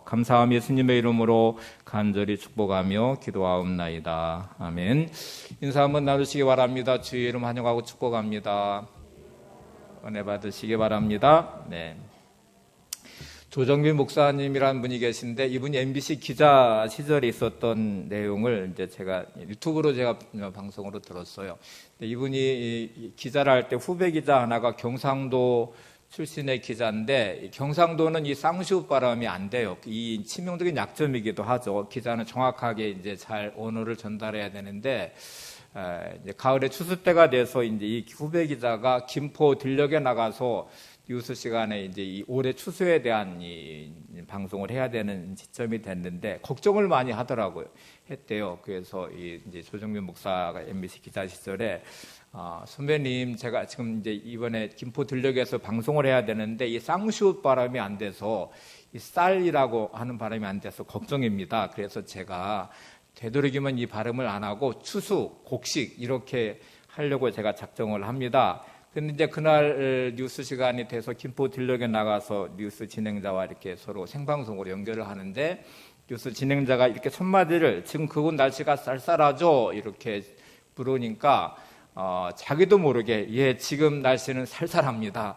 감사함 예수님의 이름으로 간절히 축복하며 기도하옵나이다. 아멘. 인사 한번 나누시기 바랍니다. 주의 이름 환영하고 축복합니다. 은혜 받으시기 바랍니다. 네. 조정민 목사님이라는 분이 계신데 이분이 MBC 기자 시절에 있었던 내용을 이제 제가 유튜브로 방송으로 들었어요. 이분이 기자를 할 때 후배 기자 하나가 경상도 출신의 기자인데 경상도는 이 쌍시옷 발음이 안 돼요. 이 치명적인 약점이기도 하죠. 기자는 정확하게 이제 잘 언어를 전달해야 되는데 이제 가을에 추수 때가 돼서 이제 이 후배 기자가 김포 들녘에 나가서 뉴스 시간에 이제 이 올해 추수에 대한 이 방송을 해야 되는 시점이 됐는데 걱정을 많이 하더라고요. 했대요. 그래서 이제 조정민 목사가 MBC 기자 시절에 선배님, 제가 지금 이제 이번에 김포 들녘에서 방송을 해야 되는데 이 쌍시옷 발음이 안 돼서 이 쌀이라고 하는 발음이 안 돼서 걱정입니다. 그래서 제가 되도록이면 이 발음을 안 하고 추수, 곡식 이렇게 하려고 제가 작정을 합니다. 근데 이제 그날 뉴스 시간이 돼서 김포 들녘에 나가서 뉴스 진행자와 이렇게 서로 생방송으로 연결을 하는데 뉴스 진행자가 이렇게 첫 마디를 지금 그곳 날씨가 쌀쌀하죠? 이렇게 물으니까 자기도 모르게 예, 지금 날씨는 쌀쌀합니다.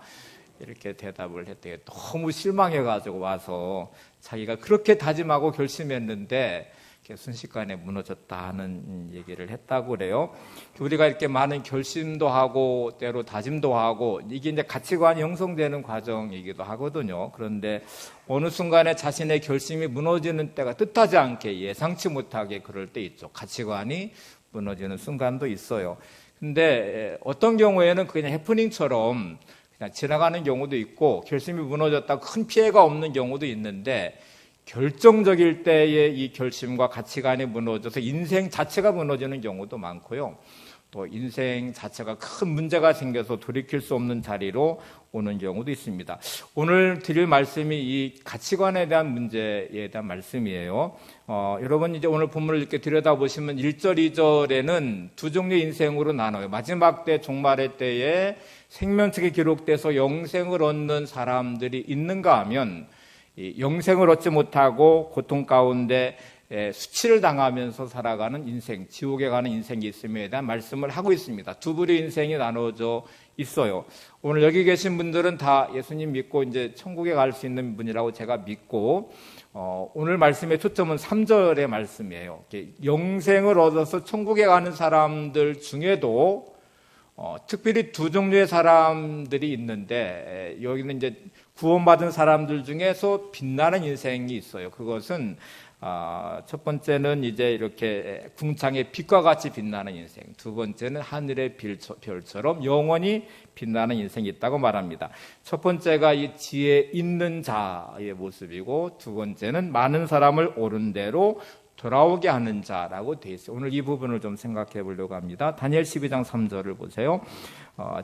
이렇게 대답을 했대요. 너무 실망해가지고 와서 자기가 그렇게 다짐하고 결심했는데 순식간에 무너졌다는 얘기를 했다고 그래요. 우리가 이렇게 많은 결심도 하고 때로 다짐도 하고 이게 이제 가치관이 형성되는 과정이기도 하거든요. 그런데 어느 순간에 자신의 결심이 무너지는 때가 뜻하지 않게 예상치 못하게 그럴 때 있죠. 가치관이 무너지는 순간도 있어요. 근데 어떤 경우에는 그냥 해프닝처럼 그냥 지나가는 경우도 있고 결심이 무너졌다 큰 피해가 없는 경우도 있는데 결정적일 때의 이 결심과 가치관이 무너져서 인생 자체가 무너지는 경우도 많고요. 또 인생 자체가 큰 문제가 생겨서 돌이킬 수 없는 자리로 오는 경우도 있습니다. 오늘 드릴 말씀이 이 가치관에 대한 문제에 대한 말씀이에요. 여러분 이제 오늘 본문을 이렇게 들여다보시면 1절, 2절에는 두 종류의 인생으로 나눠요. 마지막 때, 종말의 때에 생명책에 기록돼서 영생을 얻는 사람들이 있는가 하면 영생을 얻지 못하고 고통 가운데 수치를 당하면서 살아가는 인생, 지옥에 가는 인생이 있음에 대한 말씀을 하고 있습니다. 두 부류의 인생이 나눠져 있어요. 오늘 여기 계신 분들은 다 예수님 믿고 이제 천국에 갈 수 있는 분이라고 제가 믿고 오늘 말씀의 초점은 3절의 말씀이에요. 영생을 얻어서 천국에 가는 사람들 중에도 특별히 두 종류의 사람들이 있는데 여기는 이제 구원받은 사람들 중에서 빛나는 인생이 있어요. 그것은 첫 번째는 이제 이렇게 궁창의 빛과 같이 빛나는 인생, 두 번째는 하늘의 별처럼 영원히 빛나는 인생이 있다고 말합니다. 첫 번째가 이 지혜 있는 자의 모습이고 두 번째는 많은 사람을 옳은 대로 돌아오게 하는 자라고 되어 있어요. 오늘 이 부분을 좀 생각해 보려고 합니다. 다니엘 12장 3절을 보세요.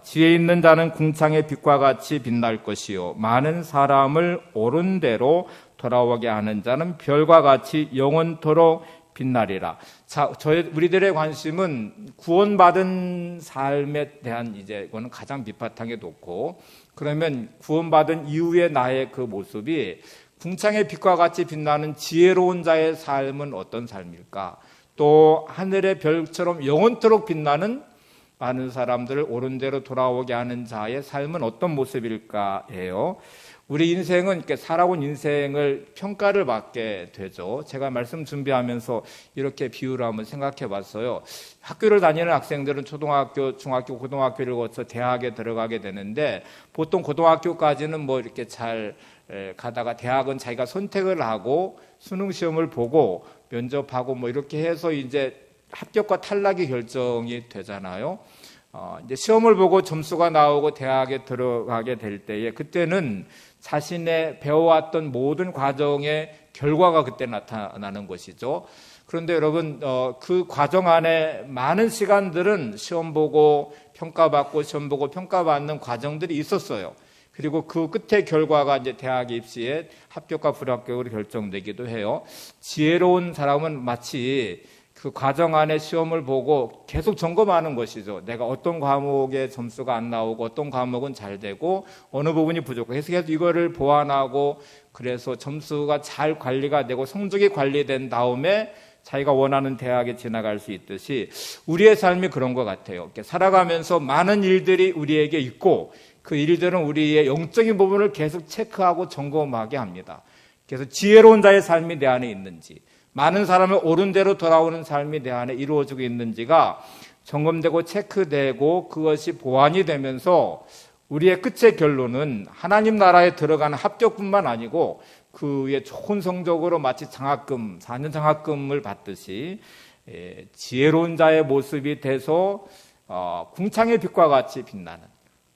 지혜 있는 자는 궁창의 빛과 같이 빛날 것이요 많은 사람을 옳은 대로 돌아오게 하는 자는 별과 같이 영원토록 빛나리라. 자, 우리들의 관심은 구원받은 삶에 대한 이거는 가장 밑바탕에 놓고 그러면 구원받은 이후의 나의 그 모습이 궁창의 빛과 같이 빛나는 지혜로운 자의 삶은 어떤 삶일까? 또 하늘의 별처럼 영원토록 빛나는 많은 사람들을 옳은 대로 돌아오게 하는 자의 삶은 어떤 모습일까예요. 우리 인생은 이렇게 살아온 인생을 평가를 받게 되죠. 제가 말씀 준비하면서 이렇게 비유를 한번 생각해 봤어요. 학교를 다니는 학생들은 초등학교, 중학교, 고등학교를 거쳐 대학에 들어가게 되는데 보통 고등학교까지는 뭐 이렇게 잘 가다가 대학은 자기가 선택을 하고 수능 시험을 보고 면접하고 뭐 이렇게 해서 이제 합격과 탈락이 결정이 되잖아요. 이제 시험을 보고 점수가 나오고 대학에 들어가게 될 때에 그때는 자신의 배워왔던 모든 과정의 결과가 그때 나타나는 것이죠. 그런데 여러분 그 과정 안에 많은 시간들은 시험 보고 평가받고 시험 보고 평가받는 과정들이 있었어요. 그리고 그 끝의 결과가 이제 대학 입시에 합격과 불합격으로 결정되기도 해요. 지혜로운 사람은 마치 그 과정 안에 시험을 보고 계속 점검하는 것이죠. 내가 어떤 과목에 점수가 안 나오고 어떤 과목은 잘 되고 어느 부분이 부족하고 계속해서 이거를 보완하고 그래서 점수가 잘 관리가 되고 성적이 관리된 다음에 자기가 원하는 대학에 진학할 수 있듯이 우리의 삶이 그런 것 같아요. 이렇게 살아가면서 많은 일들이 우리에게 있고 그 일들은 우리의 영적인 부분을 계속 체크하고 점검하게 합니다. 그래서 지혜로운 자의 삶이 내 안에 있는지, 많은 사람을 옳은 대로 돌아오는 삶이 내 안에 이루어지고 있는지가 점검되고 체크되고 그것이 보완이 되면서 우리의 끝의 결론은 하나님 나라에 들어가는 합격뿐만 아니고 그 위에 좋은 성적으로 마치 장학금, 4년 장학금을 받듯이 지혜로운 자의 모습이 돼서 궁창의 빛과 같이 빛나는,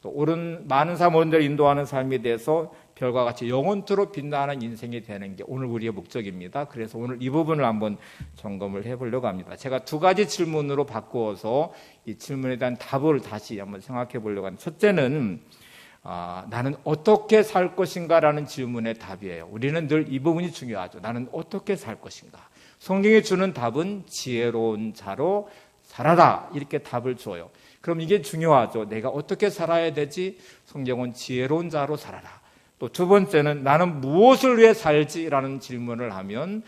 또 옳은 많은 사람 옳은 대로 인도하는 삶이 돼서 별과 같이 영원토록 빛나는 인생이 되는 게 오늘 우리의 목적입니다. 그래서 오늘 이 부분을 한번 점검을 해보려고 합니다. 제가 두 가지 질문으로 바꾸어서 이 질문에 대한 답을 다시 한번 생각해 보려고 합니다. 첫째는 나는 어떻게 살 것인가라는 질문의 답이에요. 우리는 늘 이 부분이 중요하죠. 나는 어떻게 살 것인가. 성경이 주는 답은 지혜로운 자로 살아라, 이렇게 답을 줘요. 그럼 이게 중요하죠. 내가 어떻게 살아야 되지? 성경은 지혜로운 자로 살아라. 또 두 번째는 나는 무엇을 위해 살지라는 질문을 하면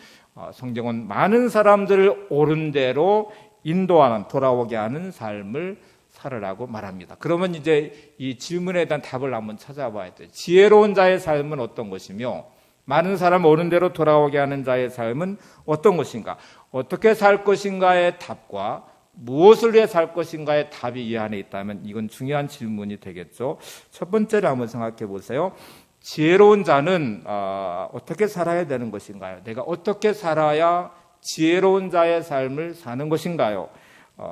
성경은 많은 사람들을 옳은 대로 인도하는, 돌아오게 하는 삶을 살으라고 말합니다. 그러면 이제 이 질문에 대한 답을 한번 찾아봐야 돼요. 지혜로운 자의 삶은 어떤 것이며 많은 사람을 옳은 대로 돌아오게 하는 자의 삶은 어떤 것인가? 어떻게 살 것인가의 답과 무엇을 위해 살 것인가의 답이 이 안에 있다면 이건 중요한 질문이 되겠죠. 첫 번째를 한번 생각해 보세요. 지혜로운 자는 어떻게 살아야 되는 것인가요? 내가 어떻게 살아야 지혜로운 자의 삶을 사는 것인가요?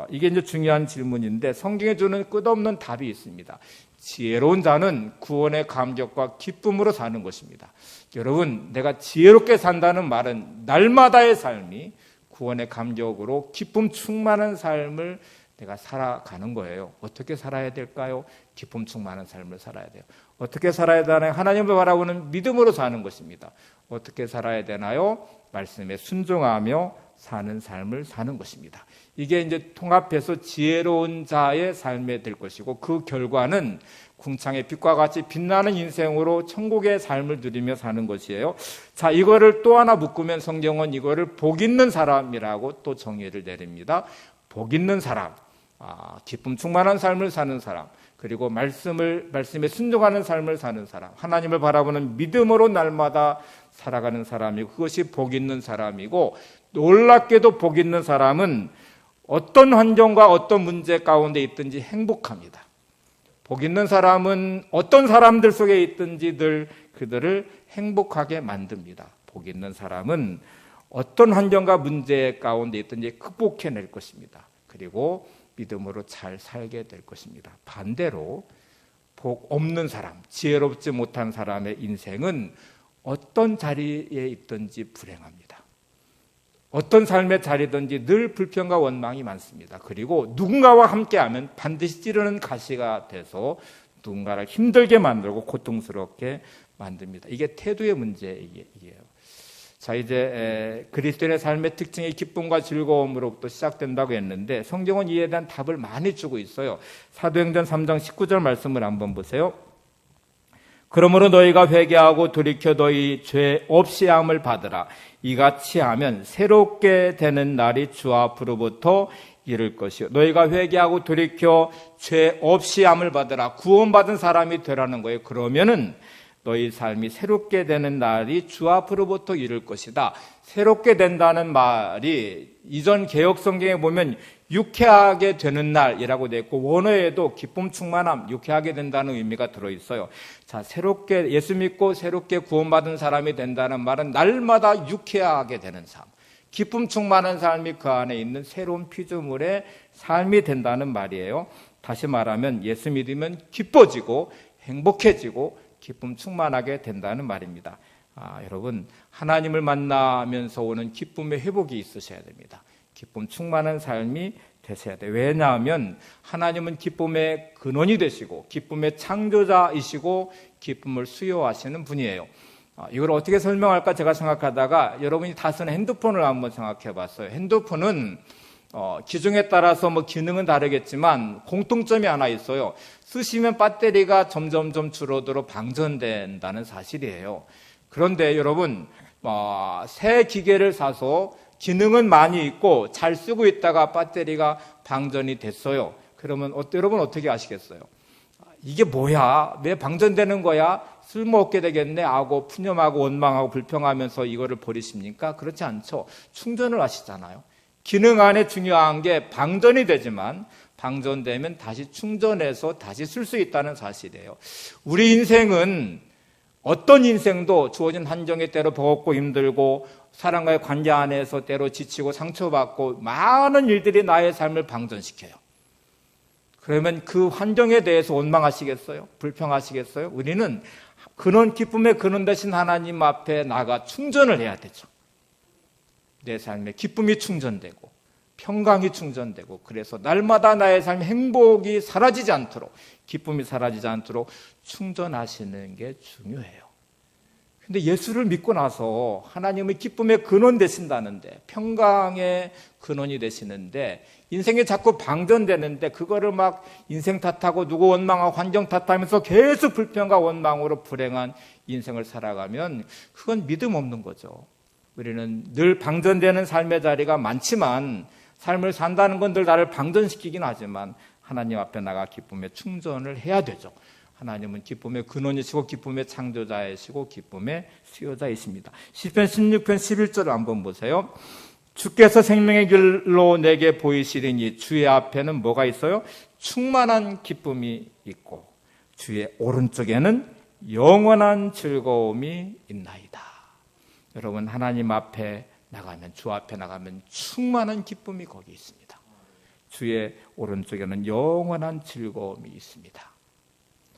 이게 이제 중요한 질문인데 성경에 주는 끝없는 답이 있습니다. 지혜로운 자는 구원의 감격과 기쁨으로 사는 것입니다. 여러분, 내가 지혜롭게 산다는 말은 날마다의 삶이 구원의 감격으로 기쁨 충만한 삶을 내가 살아가는 거예요. 어떻게 살아야 될까요? 기쁨 충만한 삶을 살아야 돼요. 어떻게 살아야 되나요? 하나님을 바라보는 믿음으로 사는 것입니다. 어떻게 살아야 되나요? 말씀에 순종하며 사는 삶을 사는 것입니다. 이게 이제 통합해서 지혜로운 자의 삶이 될 것이고 그 결과는 궁창의 빛과 같이 빛나는 인생으로 천국의 삶을 누리며 사는 것이에요. 자, 이거를 또 하나 묶으면 성경은 이거를 복 있는 사람이라고 또 정의를 내립니다. 복 있는 사람, 기쁨 충만한 삶을 사는 사람, 그리고 말씀에 순종하는 삶을 사는 사람, 하나님을 바라보는 믿음으로 날마다 살아가는 사람이고 그것이 복 있는 사람이고 놀랍게도 복 있는 사람은 어떤 환경과 어떤 문제 가운데 있든지 행복합니다. 복 있는 사람은 어떤 사람들 속에 있든지 늘 그들을 행복하게 만듭니다. 복 있는 사람은 어떤 환경과 문제 가운데 있든지 극복해낼 것입니다. 그리고 믿음으로 잘 살게 될 것입니다. 반대로 복 없는 사람, 지혜롭지 못한 사람의 인생은 어떤 자리에 있든지 불행합니다. 어떤 삶의 자리든지 늘 불평과 원망이 많습니다. 그리고 누군가와 함께하면 반드시 찌르는 가시가 돼서 누군가를 힘들게 만들고 고통스럽게 만듭니다. 이게 태도의 문제이에요. 자, 이제 그리스도인의 삶의 특징이 기쁨과 즐거움으로부터 시작된다고 했는데 성경은 이에 대한 답을 많이 주고 있어요. 사도행전 3장 19절 말씀을 한번 보세요. 그러므로 너희가 회개하고 돌이켜 너희 죄 없이 함을 받으라. 이같이 하면 새롭게 되는 날이 주 앞으로부터 이를 것이요. 너희가 회개하고 돌이켜 죄 없이 함을 받으라. 구원받은 사람이 되라는 거예요. 그러면은 너희 삶이 새롭게 되는 날이 주 앞으로부터 이를 것이다. 새롭게 된다는 말이 이전 개역 성경에 보면 유쾌하게 되는 날이라고 되어 있고 원어에도 기쁨 충만함, 유쾌하게 된다는 의미가 들어있어요. 자, 새롭게 예수 믿고 새롭게 구원받은 사람이 된다는 말은 날마다 유쾌하게 되는 삶, 기쁨 충만한 삶이 그 안에 있는 새로운 피조물의 삶이 된다는 말이에요. 다시 말하면 예수 믿으면 기뻐지고 행복해지고 기쁨 충만하게 된다는 말입니다. 여러분, 하나님을 만나면서 오는 기쁨의 회복이 있으셔야 됩니다. 기쁨 충만한 삶이 되셔야 돼요. 왜냐하면 하나님은 기쁨의 근원이 되시고 기쁨의 창조자이시고 기쁨을 수요하시는 분이에요. 이걸 어떻게 설명할까 제가 생각하다가 여러분이 다 쓰는 핸드폰을 한번 생각해 봤어요. 핸드폰은 기종에 따라서 기능은 다르겠지만 공통점이 하나 있어요. 쓰시면 배터리가 점점점 줄어들어 방전된다는 사실이에요. 그런데 여러분, 새 기계를 사서 기능은 많이 있고 잘 쓰고 있다가 배터리가 방전이 됐어요. 그러면 여러분 어떻게 아시겠어요? 이게 뭐야? 왜 방전되는 거야? 쓸모없게 되겠네 하고 푸념하고 원망하고 불평하면서 이거를 버리십니까? 그렇지 않죠. 충전을 하시잖아요. 기능 안에 중요한 게 방전이 되지만 방전되면 다시 충전해서 다시 쓸 수 있다는 사실이에요. 우리 인생은 어떤 인생도 주어진 환경에 때로 버겁고 힘들고 사람과의 관계 안에서 때로 지치고 상처받고 많은 일들이 나의 삶을 방전시켜요. 그러면 그 환경에 대해서 원망하시겠어요? 불평하시겠어요? 우리는 그런 기쁨의 근원 되신 하나님 앞에 나가 충전을 해야 되죠. 내 삶에 기쁨이 충전되고 평강이 충전되고 그래서 날마다 나의 삶의 행복이 사라지지 않도록 기쁨이 사라지지 않도록 충전하시는 게 중요해요. 근데 예수를 믿고 나서 하나님의 기쁨의 근원 되신다는데 평강의 근원이 되시는데 인생이 자꾸 방전되는데 그거를 막 인생 탓하고 누구 원망하고 환경 탓하면서 계속 불평과 원망으로 불행한 인생을 살아가면 그건 믿음 없는 거죠. 우리는 늘 방전되는 삶의 자리가 많지만 삶을 산다는 건 늘 나를 방전시키긴 하지만 하나님 앞에 나가 기쁨의 충전을 해야 되죠. 하나님은 기쁨의 근원이시고 기쁨의 창조자이시고 기쁨의 수요자이십니다. 시편 16편 11절을 한번 보세요. 주께서 생명의 길로 내게 보이시리니 주의 앞에는 뭐가 있어요? 충만한 기쁨이 있고 주의 오른쪽에는 영원한 즐거움이 있나이다. 여러분 하나님 앞에 나가면 주 앞에 나가면 충만한 기쁨이 거기 있습니다. 주의 오른쪽에는 영원한 즐거움이 있습니다.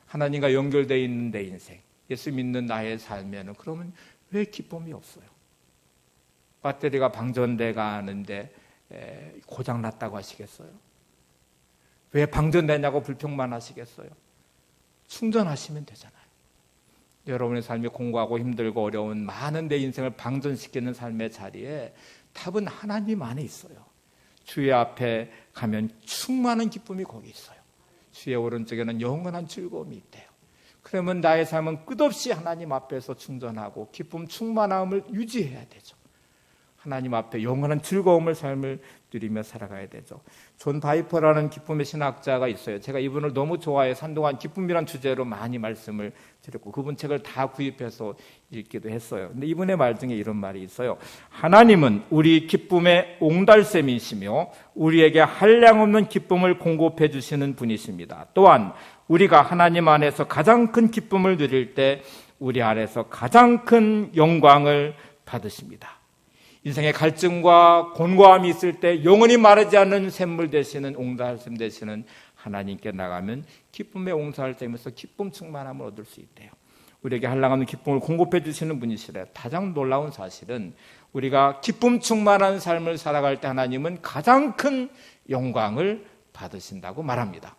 하나님과 연결되어 있는 내 인생, 예수 믿는 나의 삶에는 그러면 왜 기쁨이 없어요? 배터리가 방전돼 가는데 고장났다고 하시겠어요? 왜 방전되냐고 불평만 하시겠어요? 충전하시면 되잖아요. 여러분의 삶이 공고하고 힘들고 어려운 많은 내 인생을 방전시키는 삶의 자리에 답은 하나님 안에 있어요. 주의 앞에 가면 충만한 기쁨이 거기 있어요. 주의 오른쪽에는 영원한 즐거움이 있대요. 그러면 나의 삶은 끝없이 하나님 앞에서 충전하고 기쁨 충만함을 유지해야 되죠. 하나님 앞에 영원한 즐거움을 삶을 누리며 살아가야 되죠. 존 바이퍼라는 기쁨의 신학자가 있어요. 제가 이분을 너무 좋아해서 한동안 기쁨이란 주제로 많이 말씀을 드렸고 그분 책을 다 구입해서 읽기도 했어요. 근데 이분의 말 중에 이런 말이 있어요. 하나님은 우리 기쁨의 옹달샘이시며 우리에게 한량없는 기쁨을 공급해 주시는 분이십니다. 또한 우리가 하나님 안에서 가장 큰 기쁨을 누릴 때 우리 안에서 가장 큰 영광을 받으십니다. 인생의 갈증과 곤고함이 있을 때 영원히 마르지 않는 샘물 되시는 옹달샘 되시는 하나님께 나가면 기쁨의 옹달샘에서 기쁨 충만함을 얻을 수 있대요. 우리에게 한량없는 기쁨을 공급해 주시는 분이시래요. 가장 놀라운 사실은 우리가 기쁨 충만한 삶을 살아갈 때 하나님은 가장 큰 영광을 받으신다고 말합니다.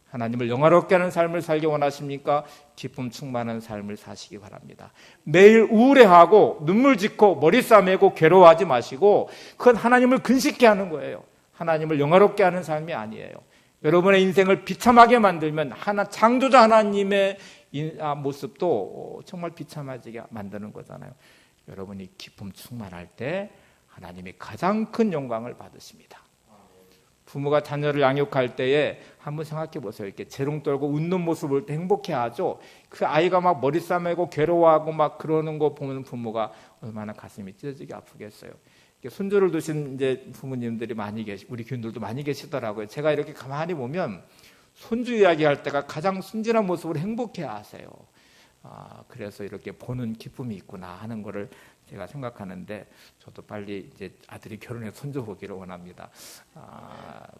하나님을 영화롭게 하는 삶을 살기 원하십니까? 기쁨 충만한 삶을 사시기 바랍니다. 매일 우울해하고 눈물 짓고 머리 싸매고 괴로워하지 마시고 그건 하나님을 근심케 하는 거예요. 하나님을 영화롭게 하는 삶이 아니에요. 여러분의 인생을 비참하게 만들면 창조자 하나님의 모습도 정말 비참해지게 만드는 거잖아요. 여러분이 기쁨 충만할 때 하나님이 가장 큰 영광을 받으십니다. 부모가 자녀를 양육할 때에 한번 생각해 보세요. 이렇게 재롱 떨고 웃는 모습을 볼 때 행복해하죠. 그 아이가 막 머리 싸매고 괴로워하고 막 그러는 거 보면 부모가 얼마나 가슴이 찢어지게 아프겠어요. 손주를 두신 이제 부모님들이 많이 우리 교인들도 많이 계시더라고요. 제가 이렇게 가만히 보면 손주 이야기할 때가 가장 순진한 모습으로 행복해하세요. 그래서 이렇게 보는 기쁨이 있구나 하는 거를 제가 생각하는데 저도 빨리 이제 아들이 결혼해서 손주 보기를 원합니다.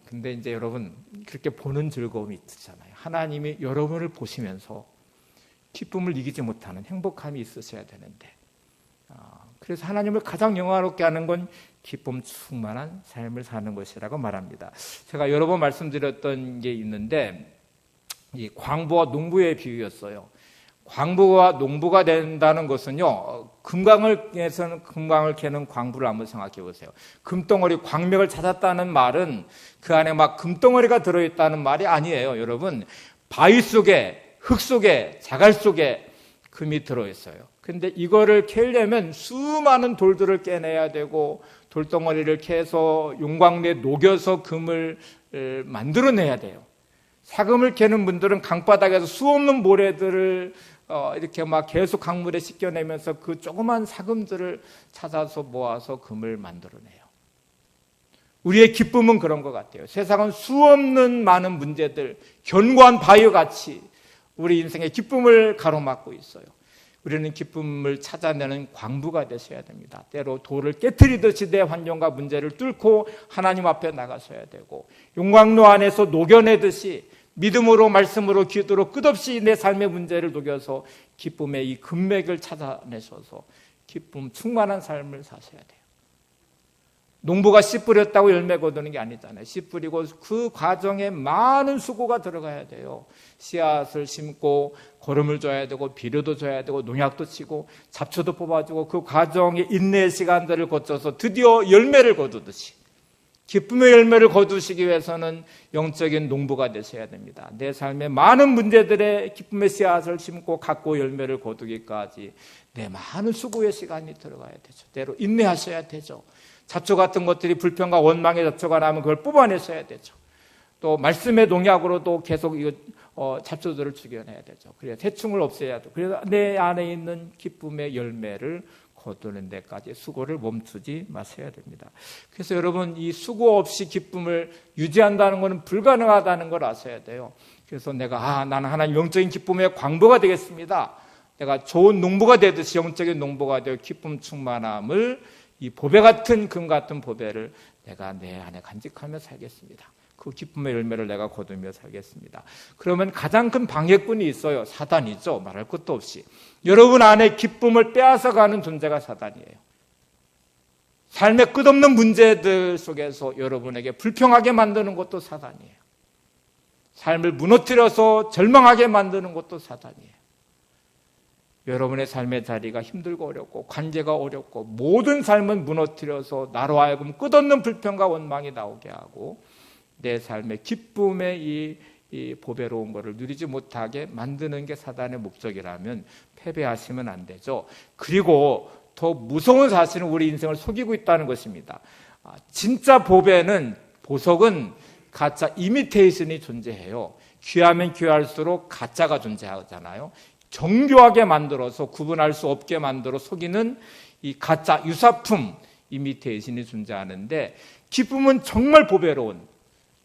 근데 이제 여러분 그렇게 보는 즐거움이 있잖아요. 하나님이 여러분을 보시면서 기쁨을 이기지 못하는 행복함이 있으셔야 되는데 그래서 하나님을 가장 영화롭게 하는 건 기쁨 충만한 삶을 사는 것이라고 말합니다. 제가 여러 번 말씀드렸던 게 있는데 이 광부와 농부의 비유였어요. 광부와 농부가 된다는 것은요, 금광을 캐는 광부를 한번 생각해 보세요. 금덩어리, 광맥을 찾았다는 말은 그 안에 막 금덩어리가 들어있다는 말이 아니에요. 여러분, 바위 속에, 흙 속에, 자갈 속에 금이 들어있어요. 근데 이거를 캐려면 수많은 돌들을 깨내야 되고 돌덩어리를 캐서 용광로에 녹여서 금을 만들어내야 돼요. 사금을 캐는 분들은 강바닥에서 수없는 모래들을 이렇게 막 계속 강물에 씻겨내면서 그 조그만 사금들을 찾아서 모아서 금을 만들어내요. 우리의 기쁨은 그런 것 같아요. 세상은 수없는 많은 문제들, 견고한 바위와 같이 우리 인생의 기쁨을 가로막고 있어요. 우리는 기쁨을 찾아내는 광부가 되셔야 됩니다. 때로 돌을 깨트리듯이 내 환경과 문제를 뚫고 하나님 앞에 나가셔야 되고, 용광로 안에서 녹여내듯이 믿음으로, 말씀으로, 기도로 끝없이 내 삶의 문제를 녹여서 기쁨의 이 금맥을 찾아내셔서 기쁨 충만한 삶을 사셔야 돼요. 농부가 씨 뿌렸다고 열매 거두는 게 아니잖아요. 씨 뿌리고 그 과정에 많은 수고가 들어가야 돼요. 씨앗을 심고 거름을 줘야 되고 비료도 줘야 되고 농약도 치고 잡초도 뽑아주고 그 과정에 인내의 시간들을 거쳐서 드디어 열매를 거두듯이 기쁨의 열매를 거두시기 위해서는 영적인 농부가 되셔야 됩니다. 내 삶의 많은 문제들의 기쁨의 씨앗을 심고 갖고 열매를 거두기까지 내 많은 수고의 시간이 들어가야 되죠. 때로 인내하셔야 되죠. 잡초 같은 것들이 불평과 원망의 잡초가 나면 그걸 뽑아내셔야 되죠. 또 말씀의 농약으로도 계속 잡초들을 죽여내야 되죠. 그래서 해충을 없애야 돼요. 그래서 내 안에 있는 기쁨의 열매를 거두는 데까지 수고를 멈추지 마셔야 됩니다. 그래서 여러분, 이 수고 없이 기쁨을 유지한다는 것은 불가능하다는 걸 아셔야 돼요. 그래서 나는 하나님 영적인 기쁨의 광부가 되겠습니다. 내가 좋은 농부가 되듯이 영적인 농부가 되어 기쁨 충만함을, 이 보배 같은 금 같은 보배를 내가 내 안에 간직하며 살겠습니다. 그 기쁨의 열매를 내가 거두며 살겠습니다. 그러면 가장 큰 방해꾼이 있어요. 사단이죠. 말할 것도 없이. 여러분 안에 기쁨을 빼앗아가는 존재가 사단이에요. 삶의 끝없는 문제들 속에서 여러분에게 불평하게 만드는 것도 사단이에요. 삶을 무너뜨려서 절망하게 만드는 것도 사단이에요. 여러분의 삶의 자리가 힘들고 어렵고 관계가 어렵고 모든 삶은 무너뜨려서 나로 하여금 끝없는 불평과 원망이 나오게 하고 내 삶의 기쁨의 이 보배로운 것을 누리지 못하게 만드는 게 사단의 목적이라면 패배하시면 안 되죠. 그리고 더 무서운 사실은 우리 인생을 속이고 있다는 것입니다. 진짜 보석은 가짜 이미테이션이 존재해요. 귀하면 귀할수록 가짜가 존재하잖아요. 정교하게 만들어서 구분할 수 없게 만들어 속이는 이 가짜 유사품 이미테이션이 존재하는데, 기쁨은 정말 보배로운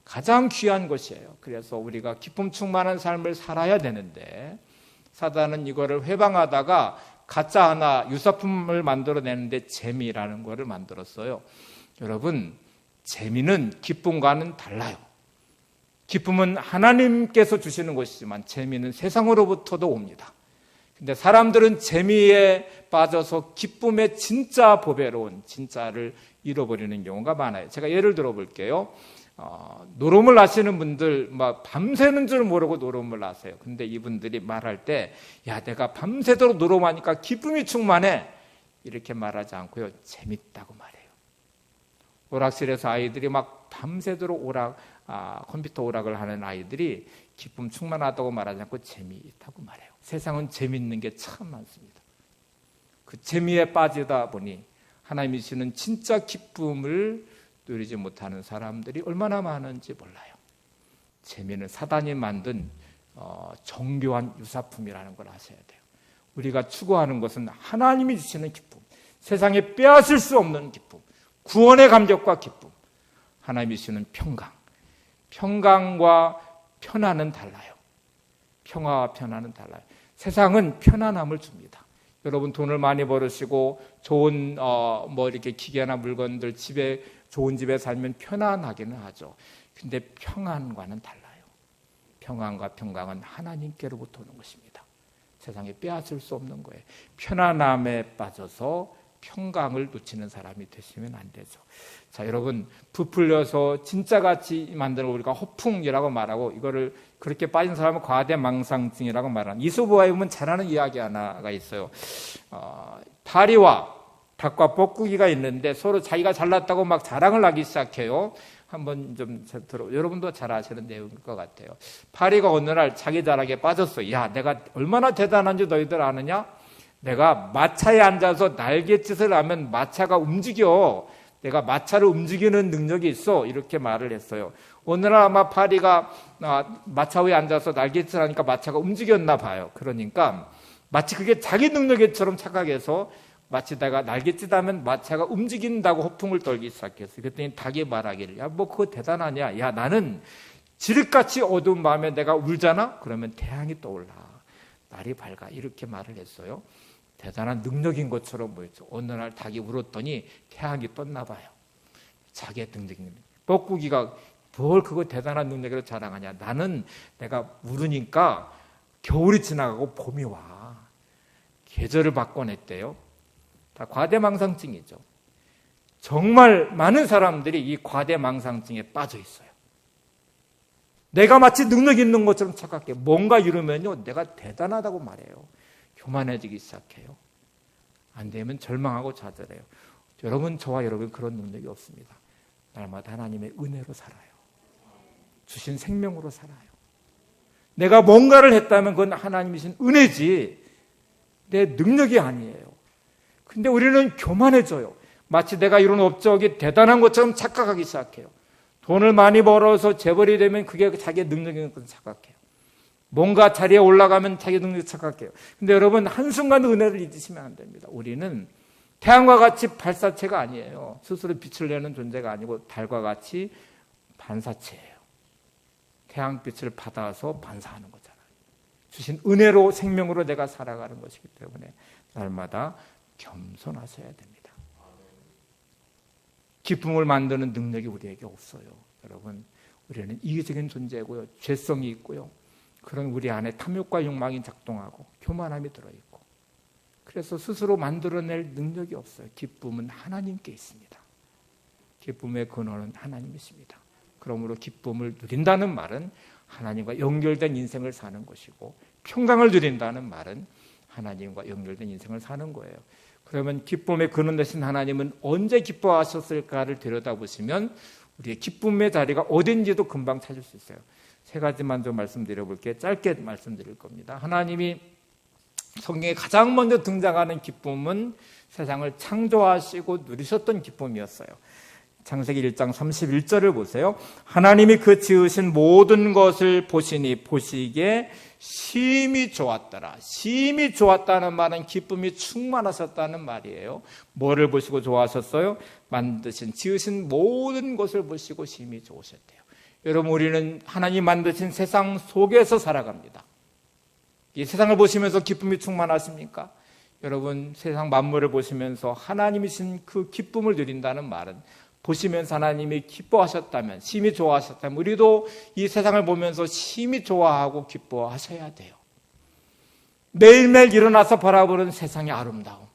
가장 귀한 것이에요. 그래서 우리가 기쁨 충만한 삶을 살아야 되는데 사단은 이거를 회방하다가 가짜 하나 유사품을 만들어내는데 재미라는 거를 만들었어요. 여러분, 재미는 기쁨과는 달라요. 기쁨은 하나님께서 주시는 것이지만 재미는 세상으로부터도 옵니다. 근데 사람들은 재미에 빠져서 기쁨의 진짜 보배로운 진짜를 잃어버리는 경우가 많아요. 제가 예를 들어 볼게요. 노름을 하시는 분들 막 밤새는 줄 모르고 노름을 하세요. 근데 이분들이 말할 때, 야, 내가 밤새도록 노름하니까 기쁨이 충만해, 이렇게 말하지 않고요, 재밌다고 말해요. 오락실에서 아이들이 막 밤새도록 컴퓨터 오락을 하는 아이들이 기쁨 충만하다고 말하지 않고 재미있다고 말해요. 세상은 재밌는 게 참 많습니다. 그 재미에 빠지다 보니 하나님이 주시는 진짜 기쁨을 누리지 못하는 사람들이 얼마나 많은지 몰라요. 재미는 사단이 만든 정교한 유사품이라는 걸 아셔야 돼요. 우리가 추구하는 것은 하나님이 주시는 기쁨, 세상에 빼앗을 수 없는 기쁨, 구원의 감격과 기쁨, 하나님이 주시는 평강. 평강과 편안은 달라요. 평화와 편안은 달라요. 세상은 편안함을 줍니다. 여러분 돈을 많이 벌으시고 좋은 이렇게 기계나 물건들 좋은 집에 살면 편안하기는 하죠. 근데 평안과는 달라요. 평안과 평강은 하나님께로부터 오는 것입니다. 세상에 빼앗을 수 없는 거예요. 편안함에 빠져서 평강을 놓치는 사람이 되시면 안 되죠. 자, 여러분, 부풀려서 진짜같이 만드는 걸 우리가 허풍이라고 말하고, 이거를 그렇게 빠진 사람은 과대망상증이라고 말하는, 이소부화에 보면 잘하는 이야기 하나가 있어요. 파리와 닭과 뻐꾸기가 있는데 서로 자기가 잘났다고 막 자랑을 하기 시작해요. 한번 좀 여러분도 잘 아시는 내용일 것 같아요. 파리가 어느 날 자기 자랑에 빠졌어요. 야, 내가 얼마나 대단한지 너희들 아느냐? 내가 마차에 앉아서 날갯짓을 하면 마차가 움직여. 내가 마차를 움직이는 능력이 있어. 이렇게 말을 했어요. 어느 날 아마 파리가 마차 위에 앉아서 날갯짓을 하니까 마차가 움직였나 봐요. 그러니까 마치 그게 자기 능력처럼 착각해서 마치 내가 날갯짓하면 마차가 움직인다고 허풍을 떨기 시작했어요. 그랬더니 닭이 말하기를, 야, 뭐 그거 대단하냐? 야, 나는 지륵같이 어두운 밤에 내가 울잖아? 그러면 태양이 떠올라. 날이 밝아. 이렇게 말을 했어요. 대단한 능력인 것처럼 보였죠. 어느 날 닭이 울었더니 태양이 떴나 봐요. 자기의 능력인. 뻐꾸기가 뭘 그거 대단한 능력으로 자랑하냐. 나는 내가 울으니까 겨울이 지나가고 봄이 와. 계절을 바꿔냈대요. 다 과대망상증이죠. 정말 많은 사람들이 이 과대망상증에 빠져 있어요. 내가 마치 능력 있는 것처럼 착각해. 뭔가 이루면요, 내가 대단하다고 말해요. 교만해지기 시작해요. 안 되면 절망하고 좌절해요. 여러분, 저와 여러분 그런 능력이 없습니다. 날마다 하나님의 은혜로 살아요. 주신 생명으로 살아요. 내가 뭔가를 했다면 그건 하나님이 주신 은혜지 내 능력이 아니에요. 근데 우리는 교만해져요. 마치 내가 이룬 업적이 대단한 것처럼 착각하기 시작해요. 돈을 많이 벌어서 재벌이 되면 그게 자기의 능력인 것을 착각해요. 뭔가 자리에 올라가면 자기 능력을 착각해요. 근데 여러분, 한순간 은혜를 잊으시면 안 됩니다. 우리는 태양과 같이 발사체가 아니에요. 스스로 빛을 내는 존재가 아니고 달과 같이 반사체예요. 태양빛을 받아서 반사하는 거잖아요. 주신 은혜로 생명으로 내가 살아가는 것이기 때문에 날마다 겸손하셔야 됩니다. 기쁨을 만드는 능력이 우리에게 없어요. 여러분, 우리는 이기적인 존재고요. 죄성이 있고요. 그런 우리 안에 탐욕과 욕망이 작동하고 교만함이 들어있고, 그래서 스스로 만들어낼 능력이 없어요. 기쁨은 하나님께 있습니다. 기쁨의 근원은 하나님이십니다. 그러므로 기쁨을 누린다는 말은 하나님과 연결된 인생을 사는 것이고, 평강을 누린다는 말은 하나님과 연결된 인생을 사는 거예요. 그러면 기쁨의 근원 되신 하나님은 언제 기뻐하셨을까를 들여다보시면 우리의 기쁨의 자리가 어딘지도 금방 찾을 수 있어요. 세 가지만 좀 말씀드려 볼게요. 짧게 말씀드릴 겁니다. 하나님이 성경에 가장 먼저 등장하는 기쁨은 세상을 창조하시고 누리셨던 기쁨이었어요. 창세기 1장 31절을 보세요. 하나님이 그 지으신 모든 것을 보시니 보시기에 심히 좋았더라. 심히 좋았다는 말은 기쁨이 충만하셨다는 말이에요. 뭐를 보시고 좋아하셨어요? 만드신, 지으신 모든 것을 보시고 심히 좋으셨대요. 여러분, 우리는 하나님 만드신 세상 속에서 살아갑니다. 이 세상을 보시면서 기쁨이 충만하십니까? 여러분, 세상 만물을 보시면서 하나님이신 그 기쁨을 누린다는 말은, 보시면서 하나님이 기뻐하셨다면, 심히 좋아하셨다면 우리도 이 세상을 보면서 심히 좋아하고 기뻐하셔야 돼요. 매일매일 일어나서 바라보는 세상의 아름다움.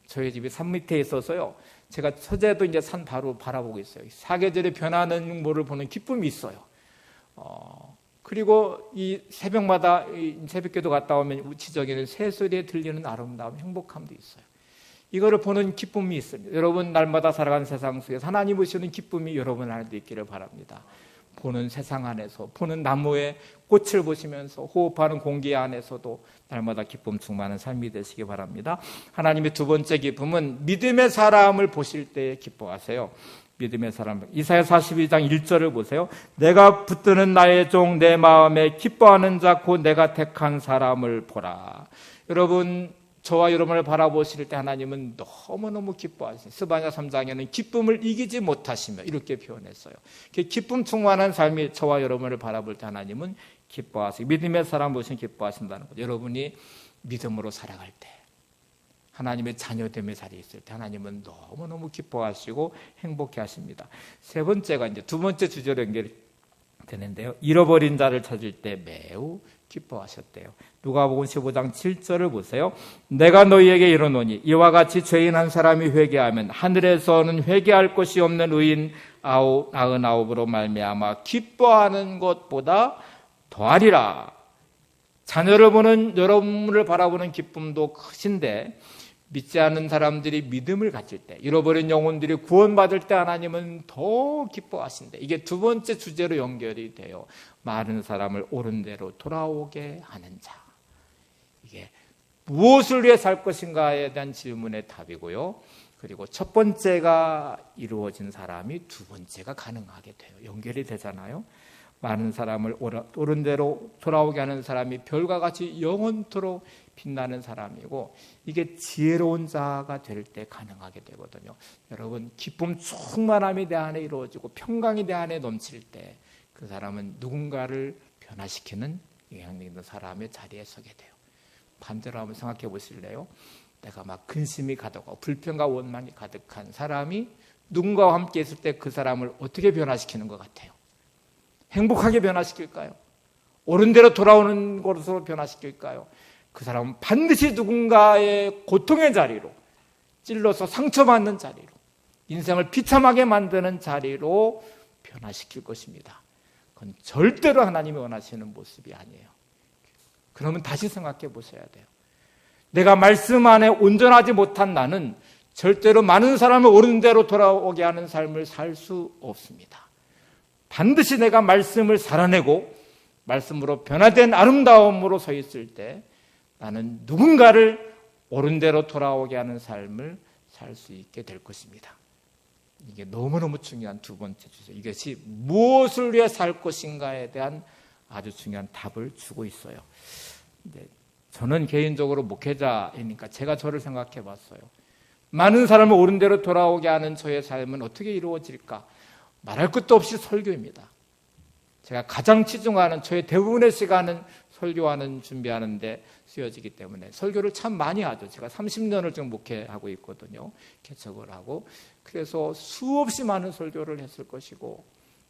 저희 집이 산 밑에 있어서요, 제가 서재도 이제 산 바로 바라보고 있어요. 사계절에 변하는 모를 보는 기쁨이 있어요. 그리고 이 새벽마다 새벽기도 갔다 오면 지저귀는 새소리에 들리는 아름다움, 행복함도 있어요. 이거를 보는 기쁨이 있습니다. 여러분, 날마다 살아가는 세상 속에서 하나님 보시는 기쁨이 여러분 안에도 있기를 바랍니다. 보는 세상 안에서, 보는 나무의 꽃을 보시면서 호흡하는 공기 안에서도 날마다 기쁨 충만한 삶이 되시기 바랍니다. 하나님의 두 번째 기쁨은 믿음의 사람을 보실 때 기뻐하세요. 믿음의 사람. 이사야 42장 1절을 보세요. 내가 붙드는 나의 종 내 마음에 기뻐하는 자 곧 내가 택한 사람을 보라. 여러분, 저와 여러분을 바라보실 때 하나님은 너무너무 기뻐하시죠. 스바냐 3장에는 기쁨을 이기지 못하시며 이렇게 표현했어요. 기쁨 충만한 삶이 저와 여러분을 바라볼 때 하나님은 기뻐하시고, 믿음의 사람 보시면 기뻐하신다는 거죠. 여러분이 믿음으로 살아갈 때, 하나님의 자녀됨의 자리에 있을 때 하나님은 너무너무 기뻐하시고 행복해 하십니다. 세 번째가 이제 두 번째 주제로 되는데요. 잃어버린 자를 찾을 때 매우 기뻐하셨대요. 누가복음 15장 7절을 보세요. 내가 너희에게 이르노니 이와 같이 죄인 한 사람이 회개하면 하늘에서는 회개할 것이 없는 의인 99으로 말미암아 기뻐하는 것보다 더하리라. 자녀를 보는 여러분을 바라보는 기쁨도 크신데 믿지 않는 사람들이 믿음을 가질 때, 잃어버린 영혼들이 구원받을 때 하나님은 더 기뻐하신대. 이게 두 번째 주제로 연결이 돼요. 많은 사람을 옳은 대로 돌아오게 하는 자. 이게 무엇을 위해 살 것인가에 대한 질문의 답이고요. 그리고 첫 번째가 이루어진 사람이 두 번째가 가능하게 돼요. 연결이 되잖아요. 많은 사람을 옳은 대로 돌아오게 하는 사람이 별과 같이 영원토록 빛나는 사람이고, 이게 지혜로운 자가 될 때 가능하게 되거든요. 여러분, 기쁨 충만함이 내 안에 이루어지고 평강이 내 안에 넘칠 때 그 사람은 누군가를 변화시키는 영향력 있는 사람의 자리에 서게 돼요. 반대로 한번 생각해 보실래요? 내가 막 근심이 가득하고 불평과 원망이 가득한 사람이 누군가와 함께 있을 때 그 사람을 어떻게 변화시키는 것 같아요? 행복하게 변화시킬까요? 옳은 대로 돌아오는 것으로 변화시킬까요? 그 사람은 반드시 누군가의 고통의 자리로, 찔러서 상처받는 자리로, 인생을 비참하게 만드는 자리로 변화시킬 것입니다. 그건 절대로 하나님이 원하시는 모습이 아니에요. 그러면 다시 생각해 보셔야 돼요. 내가 말씀 안에 온전하지 못한 나는 절대로 많은 사람을 옳은 대로 돌아오게 하는 삶을 살 수 없습니다. 반드시 내가 말씀을 살아내고 말씀으로 변화된 아름다움으로 서 있을 때 나는 누군가를 옳은 대로 돌아오게 하는 삶을 살 수 있게 될 것입니다. 이게 너무너무 중요한 두 번째 주제. 이것이 무엇을 위해 살 것인가에 대한 아주 중요한 답을 주고 있어요. 저는 개인적으로 목회자이니까 제가 저를 생각해 봤어요. 많은 사람을 옳은 대로 돌아오게 하는 저의 삶은 어떻게 이루어질까? 말할 것도 없이 설교입니다. 제가 가장 치중하는 저의 대부분의 시간은 설교하는 준비하는데 쓰여지기 때문에 설교를 참 많이 하죠. 제가 30년을 지금 목회하고 있거든요. 개척을 하고. 그래서 수없이 많은 설교를 했을 것이고,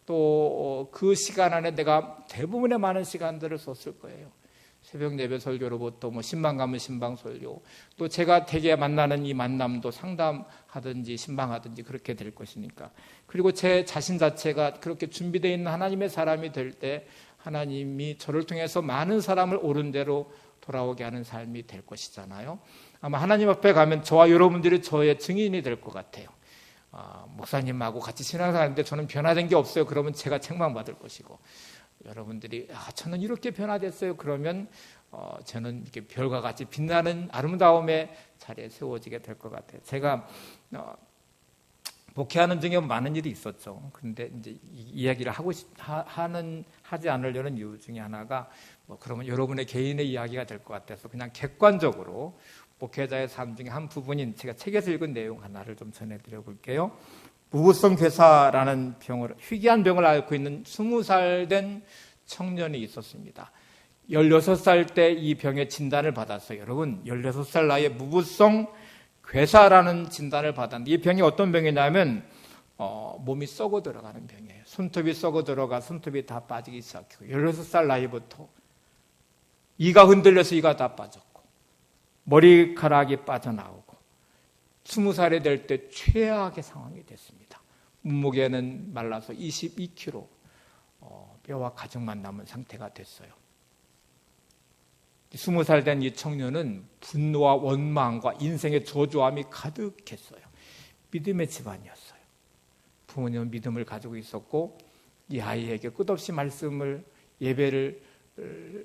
또 그 시간 안에 내가 대부분의 많은 시간들을 썼을 거예요. 새벽 예배 설교로부터 신방 가면 신방 설교, 또 제가 대개 만나는 이 만남도 상담하든지 신방하든지 그렇게 될 것이니까. 그리고 제 자신 자체가 그렇게 준비되어 있는 하나님의 사람이 될 때 하나님이 저를 통해서 많은 사람을 옳은 대로 돌아오게 하는 삶이 될 것이잖아요. 아마 하나님 앞에 가면 저와 여러분들이 저의 증인이 될 것 같아요. 목사님하고 같이 신앙생활하는데 저는 변화된 게 없어요. 그러면 제가 책망받을 것이고, 여러분들이 저는 이렇게 변화됐어요. 그러면 저는 이렇게 별과 같이 빛나는 아름다움의 자리에 세워지게 될 것 같아요. 제가 목회하는 중에 많은 일이 있었죠. 그런데 이제 이야기를 하지 않으려는 이유 중에 하나가 그러면 여러분의 개인의 이야기가 될 것 같아서 그냥 객관적으로 목회자의 삶 중에 한 부분인 제가 책에서 읽은 내용 하나를 좀 전해드려 볼게요. 무구성 괴사라는 희귀한 병을 앓고 있는 20살 된 청년이 있었습니다. 16살 때 이 병의 진단을 받았어요. 여러분, 16살 나이에 무구성 괴사라는 진단을 받았는데, 이 병이 어떤 병이냐면 몸이 썩어 들어가는 병이에요. 손톱이 썩어 들어가 손톱이 다 빠지기 시작해요. 16살 나이부터 이가 흔들려서 이가 다 빠졌고, 머리카락이 빠져나오고, 20살이 될 때 최악의 상황이 됐습니다. 몸무게는 말라서 22kg, 뼈와 가죽만 남은 상태가 됐어요. 20살 된 이 청년은 분노와 원망과 인생의 저조함이 가득했어요. 믿음의 집안이었어요. 부모님은 믿음을 가지고 있었고, 이 아이에게 끝없이 말씀을, 예배를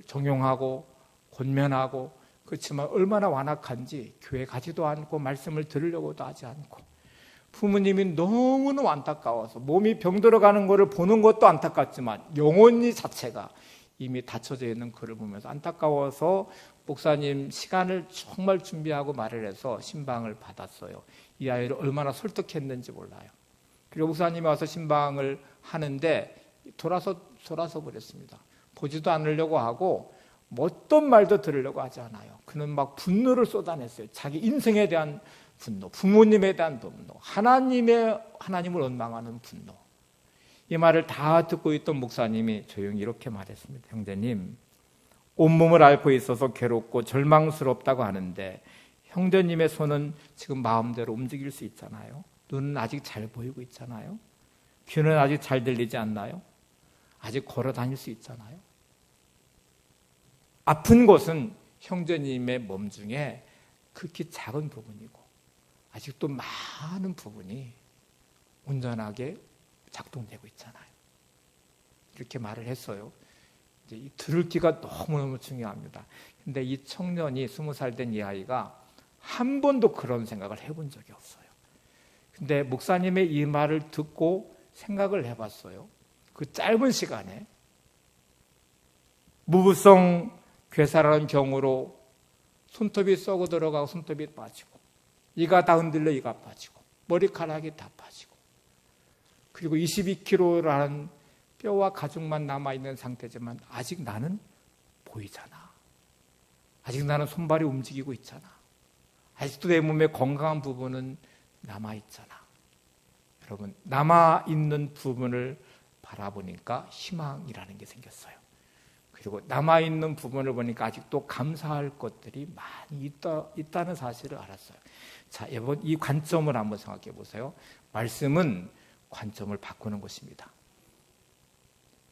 적용하고 권면하고, 그렇지만 얼마나 완악한지 교회 가지도 않고 말씀을 들으려고도 하지 않고, 부모님이 너무너무 안타까워서 몸이 병들어가는 것을 보는 것도 안타깝지만 영혼이 자체가 이미 닫혀져 있는 그를 보면서 안타까워서 목사님 시간을 정말 준비하고 말을 해서 신방을 받았어요. 이 아이를 얼마나 설득했는지 몰라요. 그리고 목사님이 와서 신방을 하는데 돌아서 버렸습니다. 보지도 않으려고 하고 어떤 말도 들으려고 하지 않아요. 그는 막 분노를 쏟아냈어요. 자기 인생에 대한 분노, 부모님에 대한 분노, 하나님을 원망하는 분노. 이 말을 다 듣고 있던 목사님이 조용히 이렇게 말했습니다. 형제님, 온몸을 앓고 있어서 괴롭고 절망스럽다고 하는데 형제님의 손은 지금 마음대로 움직일 수 있잖아요. 눈은 아직 잘 보이고 있잖아요. 귀는 아직 잘 들리지 않나요? 아직 걸어 다닐 수 있잖아요. 아픈 곳은 형제님의 몸 중에 극히 작은 부분이고 아직도 많은 부분이 온전하게 작동되고 있잖아요. 이렇게 말을 했어요. 이제 들을기가 너무너무 중요합니다. 근데 이 청년이 20살 된 이 아이가 한 번도 그런 생각을 해본 적이 없어요. 근데 목사님의 이 말을 듣고 생각을 해봤어요. 그 짧은 시간에 무부성 괴사라는 경우로 손톱이 썩어 들어가고 손톱이 빠지고 이가 다 흔들려 이가 빠지고 머리카락이 다 빠지고 그리고 22kg라는 뼈와 가죽만 남아있는 상태지만 아직 나는 보이잖아. 아직 나는 손발이 움직이고 있잖아. 아직도 내 몸의 건강한 부분은 남아있잖아. 여러분, 남아있는 부분을 바라보니까 희망이라는 게 생겼어요. 그리고 남아있는 부분을 보니까 아직도 감사할 것들이 많이 있다는 사실을 알았어요. 자, 여러분, 이 관점을 한번 생각해 보세요. 말씀은 관점을 바꾸는 것입니다.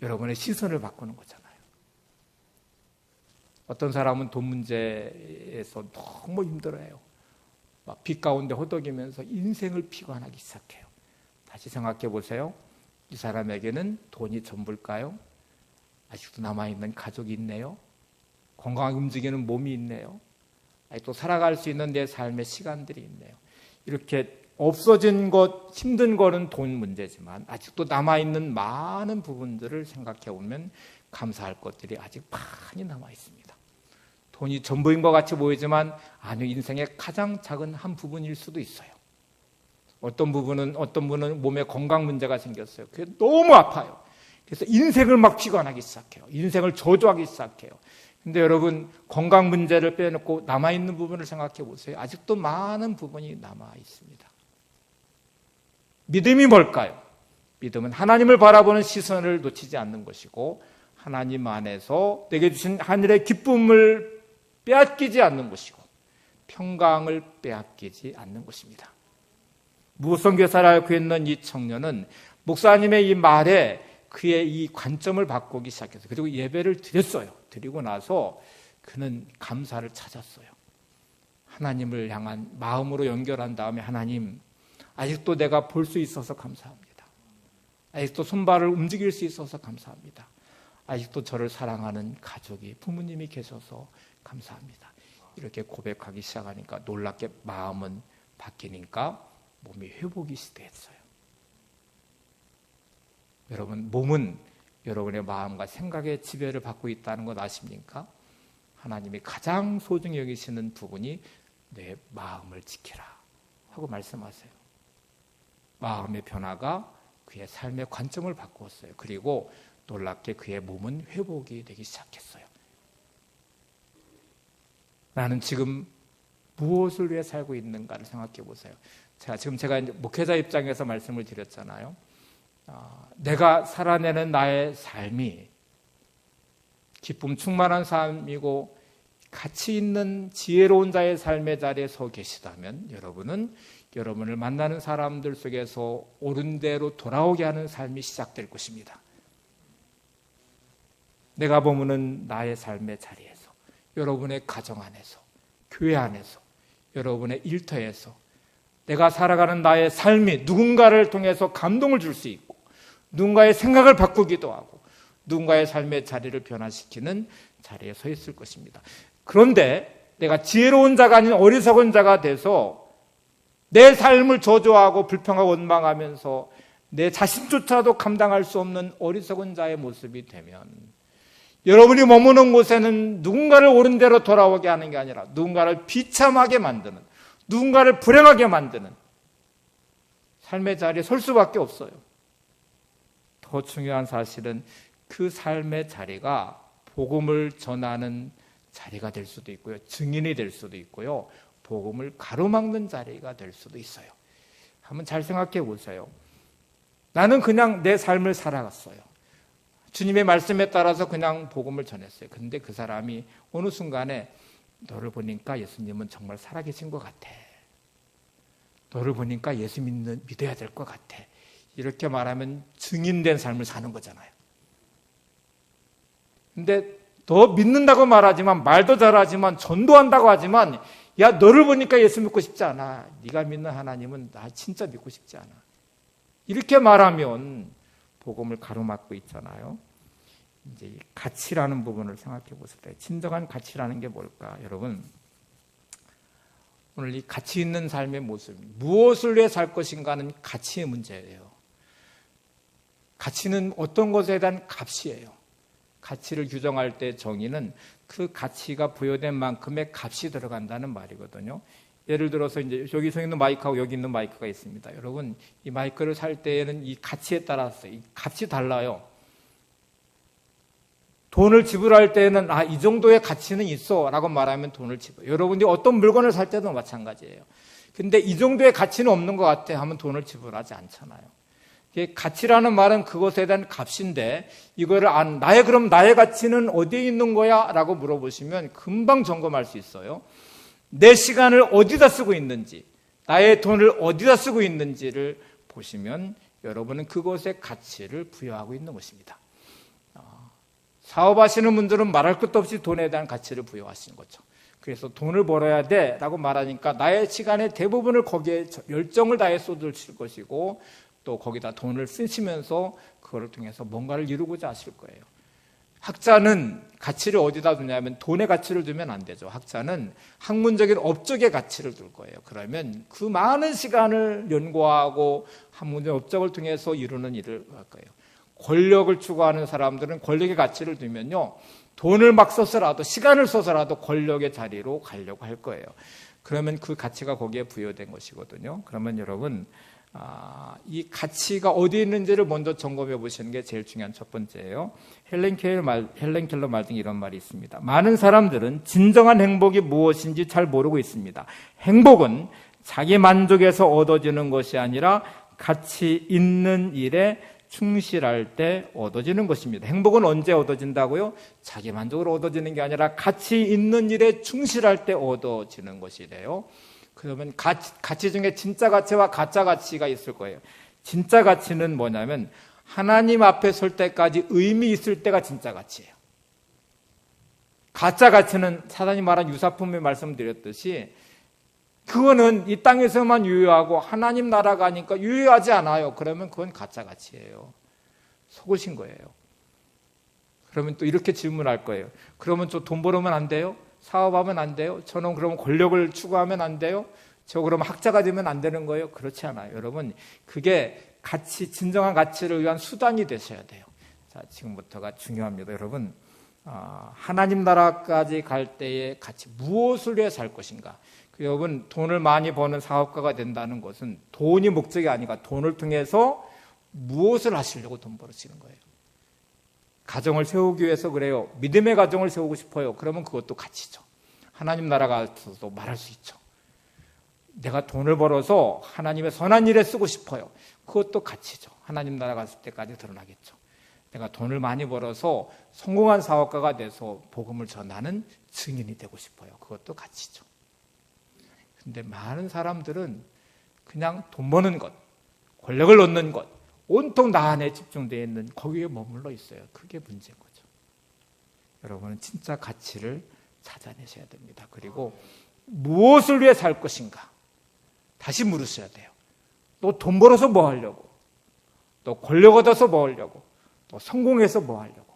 여러분의 시선을 바꾸는 거잖아요. 어떤 사람은 돈 문제에서 너무 힘들어해요. 막 빛 가운데 호덕이면서 인생을 피관하기 시작해요. 다시 생각해 보세요. 이 사람에게는 돈이 전부일까요? 아직도 남아있는 가족이 있네요. 건강하게 움직이는 몸이 있네요. 아직도 살아갈 수 있는 내 삶의 시간들이 있네요. 이렇게 없어진 것, 힘든 거는 돈 문제지만 아직도 남아있는 많은 부분들을 생각해 보면 감사할 것들이 아직 많이 남아있습니다. 돈이 전부인 것 같이 보이지만 아니, 인생의 가장 작은 한 부분일 수도 있어요. 어떤 분은 몸에 건강 문제가 생겼어요. 그게 너무 아파요. 그래서 인생을 막 피관하기 시작해요. 인생을 저주하기 시작해요. 근데 여러분, 건강 문제를 빼놓고 남아있는 부분을 생각해 보세요. 아직도 많은 부분이 남아있습니다. 믿음이 뭘까요? 믿음은 하나님을 바라보는 시선을 놓치지 않는 것이고 하나님 안에서 내게 주신 하늘의 기쁨을 빼앗기지 않는 것이고 평강을 빼앗기지 않는 것입니다. 무성교사를 앓고 있는 이 청년은 목사님의 이 말에 그의 이 관점을 바꾸기 시작했어요. 그리고 예배를 드렸어요. 드리고 나서 그는 감사를 찾았어요. 하나님을 향한 마음으로 연결한 다음에 하나님, 아직도 내가 볼 수 있어서 감사합니다. 아직도 손발을 움직일 수 있어서 감사합니다. 아직도 저를 사랑하는 가족이, 부모님이 계셔서 감사합니다. 이렇게 고백하기 시작하니까 놀랍게 마음은 바뀌니까 몸이 회복이 시작했어요. 여러분, 몸은 여러분의 마음과 생각의 지배를 받고 있다는 것 아십니까? 하나님이 가장 소중히 여기시는 부분이 내 마음을 지키라 하고 말씀하세요. 마음의 변화가 그의 삶의 관점을 바꾸었어요. 그리고 놀랍게 그의 몸은 회복이 되기 시작했어요. 나는 지금 무엇을 위해 살고 있는가를 생각해 보세요. 제가 목회자 입장에서 말씀을 드렸잖아요. 내가 살아내는 나의 삶이 기쁨 충만한 삶이고 가치 있는 지혜로운 자의 삶의 자리에 서 계시다면 여러분은 여러분을 만나는 사람들 속에서 옳은 대로 돌아오게 하는 삶이 시작될 것입니다. 내가 머무는 나의 삶의 자리에서, 여러분의 가정 안에서, 교회 안에서, 여러분의 일터에서 내가 살아가는 나의 삶이 누군가를 통해서 감동을 줄 수 있고 누군가의 생각을 바꾸기도 하고 누군가의 삶의 자리를 변화시키는 자리에 서 있을 것입니다. 그런데 내가 지혜로운 자가 아닌 어리석은 자가 돼서 내 삶을 저주하고 불평하고 원망하면서 내 자신조차도 감당할 수 없는 어리석은 자의 모습이 되면 여러분이 머무는 곳에는 누군가를 옳은 대로 돌아오게 하는 게 아니라 누군가를 비참하게 만드는, 누군가를 불행하게 만드는 삶의 자리에 설 수밖에 없어요. 더 중요한 사실은 그 삶의 자리가 복음을 전하는 자리가 될 수도 있고요. 증인이 될 수도 있고요. 복음을 가로막는 자리가 될 수도 있어요. 한번 잘 생각해 보세요. 나는 그냥 내 삶을 살아갔어요. 주님의 말씀에 따라서 그냥 복음을 전했어요. 근데 그 사람이 어느 순간에 너를 보니까 예수님은 정말 살아계신 것 같아. 너를 보니까 예수 믿어야 될 것 같아. 이렇게 말하면 증인된 삶을 사는 거잖아요. 근데 너 믿는다고 말하지만, 말도 잘하지만, 전도한다고 하지만, 야, 너를 보니까 예수 믿고 싶지 않아. 네가 믿는 하나님은 나 진짜 믿고 싶지 않아. 이렇게 말하면 복음을 가로막고 있잖아요. 이제 이 가치라는 부분을 생각해 보실 때, 진정한 가치라는 게 뭘까? 여러분, 오늘 이 가치 있는 삶의 모습, 무엇을 위해 살 것인가는 가치의 문제예요. 가치는 어떤 것에 대한 값이에요. 가치를 규정할 때 정의는 그 가치가 부여된 만큼의 값이 들어간다는 말이거든요. 예를 들어서 이제 여기 서 있는 마이크하고 여기 있는 마이크가 있습니다. 여러분, 이 마이크를 살 때에는 이 가치에 따라서 이 값이 달라요. 돈을 지불할 때는 이 정도의 가치는 있어 라고 말하면 돈을 지불해요. 여러분들이 어떤 물건을 살 때도 마찬가지예요. 근데 이 정도의 가치는 없는 것 같아 하면 돈을 지불하지 않잖아요. 가치라는 말은 그것에 대한 값인데, 이거를 그럼 나의 가치는 어디에 있는 거야? 라고 물어보시면 금방 점검할 수 있어요. 내 시간을 어디다 쓰고 있는지, 나의 돈을 어디다 쓰고 있는지를 보시면 여러분은 그것에 가치를 부여하고 있는 것입니다. 사업하시는 분들은 말할 것도 없이 돈에 대한 가치를 부여하시는 거죠. 그래서 돈을 벌어야 돼 라고 말하니까 나의 시간의 대부분을 거기에 열정을 다해 쏟으실 것이고, 또 거기다 돈을 쓰시면서 그거를 통해서 뭔가를 이루고자 하실 거예요. 학자는 가치를 어디다 두냐면 돈의 가치를 두면 안 되죠. 학자는 학문적인 업적의 가치를 둘 거예요. 그러면 그 많은 시간을 연구하고 학문적 업적을 통해서 이루는 일을 할 거예요. 권력을 추구하는 사람들은 권력의 가치를 두면요, 돈을 막 써서라도, 시간을 써서라도 권력의 자리로 가려고 할 거예요. 그러면 그 가치가 거기에 부여된 것이거든요. 그러면 여러분, 이 가치가 어디에 있는지를 먼저 점검해 보시는 게 제일 중요한 첫 번째예요. 헬렌 켈러 말 등에 이런 말이 있습니다. 많은 사람들은 진정한 행복이 무엇인지 잘 모르고 있습니다. 행복은 자기 만족에서 얻어지는 것이 아니라 가치 있는 일에 충실할 때 얻어지는 것입니다. 행복은 언제 얻어진다고요? 자기 만족으로 얻어지는 게 아니라 가치 있는 일에 충실할 때 얻어지는 것이래요. 그러면 가치 중에 진짜 가치와 가짜 가치가 있을 거예요. 진짜 가치는 뭐냐면 하나님 앞에 설 때까지 의미 있을 때가 진짜 가치예요. 가짜 가치는 사단이 말한 유사품에 말씀드렸듯이 그거는 이 땅에서만 유효하고 하나님 나라 가니까 유효하지 않아요. 그러면 그건 가짜 가치예요. 속으신 거예요. 그러면 또 이렇게 질문할 거예요. 그러면 저 돈 벌으면 안 돼요? 사업하면 안 돼요? 저는 그러면 권력을 추구하면 안 돼요? 저 그러면 학자가 되면 안 되는 거예요? 그렇지 않아요. 여러분, 그게 진정한 가치를 위한 수단이 되셔야 돼요. 자, 지금부터가 중요합니다. 여러분, 하나님 나라까지 갈 때의 가치, 무엇을 위해 살 것인가? 여러분, 돈을 많이 버는 사업가가 된다는 것은 돈이 목적이 아니라 돈을 통해서 무엇을 하시려고 돈 벌으시는 거예요. 가정을 세우기 위해서 그래요. 믿음의 가정을 세우고 싶어요. 그러면 그것도 가치죠. 하나님 나라가 가서도 말할 수 있죠. 내가 돈을 벌어서 하나님의 선한 일에 쓰고 싶어요. 그것도 가치죠. 하나님 나라 갔을 때까지 드러나겠죠. 내가 돈을 많이 벌어서 성공한 사업가가 돼서 복음을 전하는 증인이 되고 싶어요. 그것도 가치죠. 근데 많은 사람들은 그냥 돈 버는 것, 권력을 얻는 것, 온통 나 안에 집중되어 있는 거기에 머물러 있어요. 그게 문제인 거죠. 여러분은 진짜 가치를 찾아내셔야 됩니다. 그리고 무엇을 위해 살 것인가? 다시 물으셔야 돼요. 또 돈 벌어서 뭐 하려고? 또 권력 얻어서 뭐 하려고? 또 성공해서 뭐 하려고?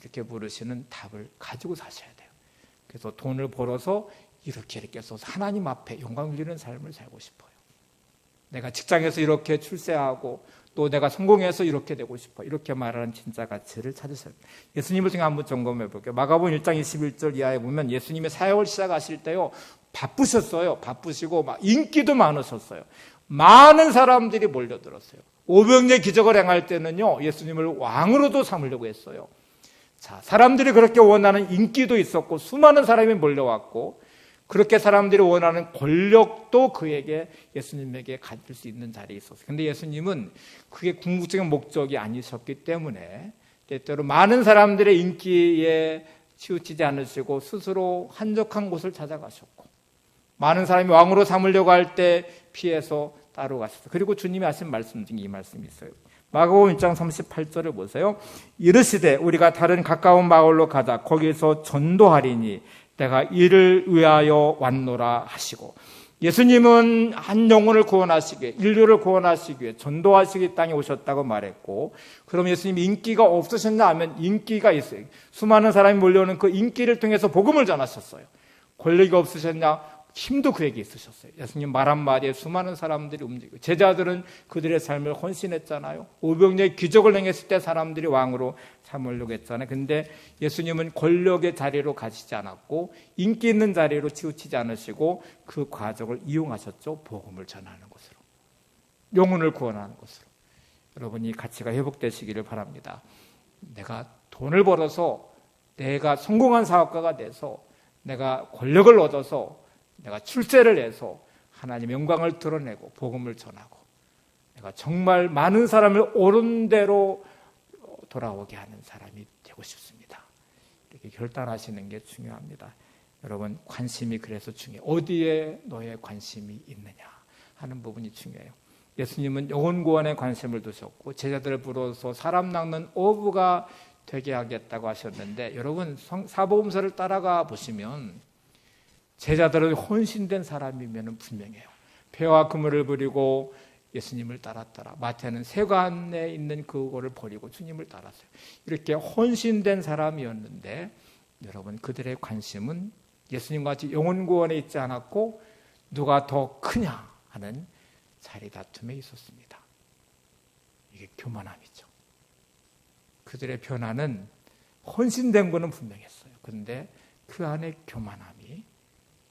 이렇게 물으시는 답을 가지고 사셔야 돼요. 그래서 돈을 벌어서 이렇게 써서 하나님 앞에 영광 누리는 삶을 살고 싶어요. 내가 직장에서 이렇게 출세하고 또 내가 성공해서 이렇게 되고 싶어. 이렇게 말하는 진짜 가치를 찾으셔야 돼요. 예수님을 통해 한번 점검해 볼게요. 마가복음 1장 21절 이하에 보면 예수님이 사역을 시작하실 때요, 바쁘셨어요. 바쁘시고 막 인기도 많으셨어요. 많은 사람들이 몰려들었어요. 오병이의 기적을 행할 때는요, 예수님을 왕으로도 삼으려고 했어요. 자, 사람들이 그렇게 원하는 인기도 있었고 수많은 사람이 몰려왔고, 그렇게 사람들이 원하는 권력도 그에게 예수님에게 가질 수 있는 자리에 있었어요. 그런데 예수님은 그게 궁극적인 목적이 아니셨기 때문에 때때로 많은 사람들의 인기에 치우치지 않으시고 스스로 한적한 곳을 찾아가셨고, 많은 사람이 왕으로 삼으려고 할 때 피해서 따로 가셨어요. 그리고 주님이 하신 말씀 중에 이 말씀이 있어요. 마가복음 1장 38절을 보세요. 이르시되 우리가 다른 가까운 마을로 가자. 거기서 전도하리니 내가 이를 위하여 왔노라 하시고, 예수님은 한 영혼을 구원하시기, 인류를 구원하시기 위해 전도하시기 땅에 오셨다고 말했고, 그럼 예수님이 인기가 없으셨냐 하면 인기가 있어요. 수많은 사람이 몰려오는 그 인기를 통해서 복음을 전하셨어요. 권력이 없으셨냐? 힘도 그에게 있으셨어요. 예수님 말 한마디에 수많은 사람들이 움직이고, 제자들은 그들의 삶을 헌신했잖아요. 오병이어의 기적을 행했을 때 사람들이 왕으로 삼으려고 했잖아요. 근데 예수님은 권력의 자리로 가시지 않았고 인기 있는 자리로 치우치지 않으시고 그 과정을 이용하셨죠. 복음을 전하는 것으로, 영혼을 구원하는 것으로. 여러분, 이 가치가 회복되시기를 바랍니다. 내가 돈을 벌어서, 내가 성공한 사업가가 돼서, 내가 권력을 얻어서, 내가 출세를 해서 하나님의 영광을 드러내고 복음을 전하고, 내가 정말 많은 사람을 옳은 대로 돌아오게 하는 사람이 되고 싶습니다. 이렇게 결단하시는 게 중요합니다. 여러분, 관심이 그래서 중요해요. 어디에 너의 관심이 있느냐 하는 부분이 중요해요. 예수님은 영혼 구원에 관심을 두셨고 제자들을 불러서 사람 낚는 어부가 되게 하겠다고 하셨는데, 여러분 사복음서를 따라가 보시면 제자들은 혼신된 사람이면 분명해요. 배와 그물을 버리고 예수님을 따랐더라. 마태는 세관에 있는 그거를 버리고 주님을 따랐어요. 이렇게 혼신된 사람이었는데, 여러분 그들의 관심은 예수님과 같이 영혼 구원에 있지 않았고 누가 더 크냐 하는 자리 다툼에 있었습니다. 이게 교만함이죠. 그들의 변화는 혼신된 거는 분명했어요. 그런데 그 안에 교만함이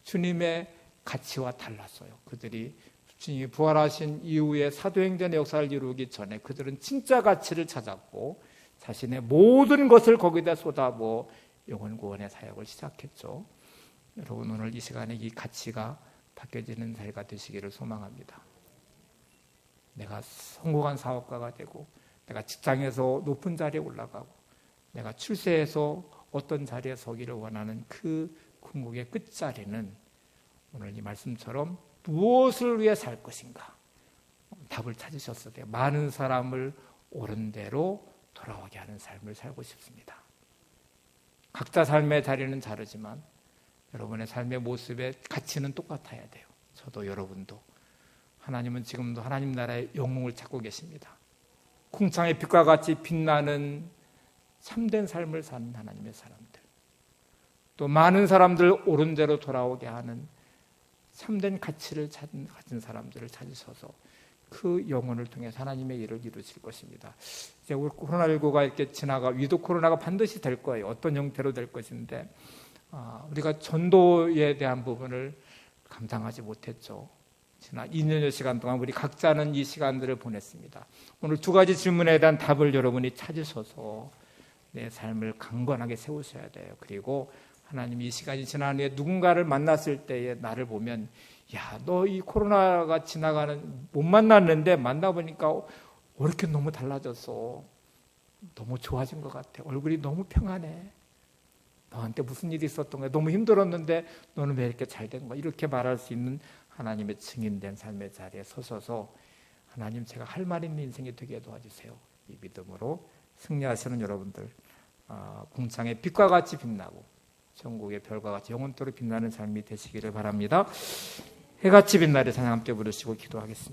주님의 가치와 달랐어요. 그들이 주님이 부활하신 이후에 사도행전의 역사를 이루기 전에 그들은 진짜 가치를 찾았고 자신의 모든 것을 거기다 쏟아부어 영혼 구원의 사역을 시작했죠. 여러분, 오늘 이 시간에 이 가치가 바뀌어지는 자리가 되시기를 소망합니다. 내가 성공한 사업가가 되고, 내가 직장에서 높은 자리에 올라가고, 내가 출세해서 어떤 자리에 서기를 원하는 그 궁극의 끝자리는 오늘 이 말씀처럼 무엇을 위해 살 것인가? 답을 찾으셨을 때 많은 사람을 옳은 대로 돌아오게 하는 삶을 살고 싶습니다. 각자 삶의 자리는 다르지만 여러분의 삶의 모습의 가치는 똑같아야 돼요. 저도 여러분도. 하나님은 지금도 하나님 나라의 영웅을 찾고 계십니다. 궁창의 빛과 같이 빛나는 참된 삶을 사는 하나님의 사람들, 또 많은 사람들 옳은 대로 돌아오게 하는 참된 가치를 가진 사람들을 찾으셔서 그 영혼을 통해서 하나님의 일을 이루실 것입니다. 이제 우리 코로나19가 이렇게 지나가, 위도 코로나가 반드시 될 거예요. 어떤 형태로 될 것인데 우리가 전도에 대한 부분을 감당하지 못했죠. 지난 2년여 시간 동안 우리 각자는 이 시간들을 보냈습니다. 오늘 두 가지 질문에 대한 답을 여러분이 찾으셔서 내 삶을 강건하게 세우셔야 돼요. 그리고 하나님이 이 시간이 지난 후에 누군가를 만났을 때에 나를 보면, 야, 너 이 코로나가 지나가는 못 만났는데 만나보니까 왜 이렇게 너무 달라졌어. 너무 좋아진 것 같아. 얼굴이 너무 평안해. 너한테 무슨 일이 있었던 거야. 너무 힘들었는데 너는 왜 이렇게 잘 된 거야. 이렇게 말할 수 있는 하나님의 증인된 삶의 자리에 서셔서 하나님, 제가 할 말 있는 인생이 되게 도와주세요. 이 믿음으로 승리하시는 여러분들, 궁창의 빛과 같이 빛나고 천국의 별과 같이 영원토록 빛나는 삶이 되시기를 바랍니다. 해같이 빛나리 찬양 함께 부르시고 기도하겠습니다.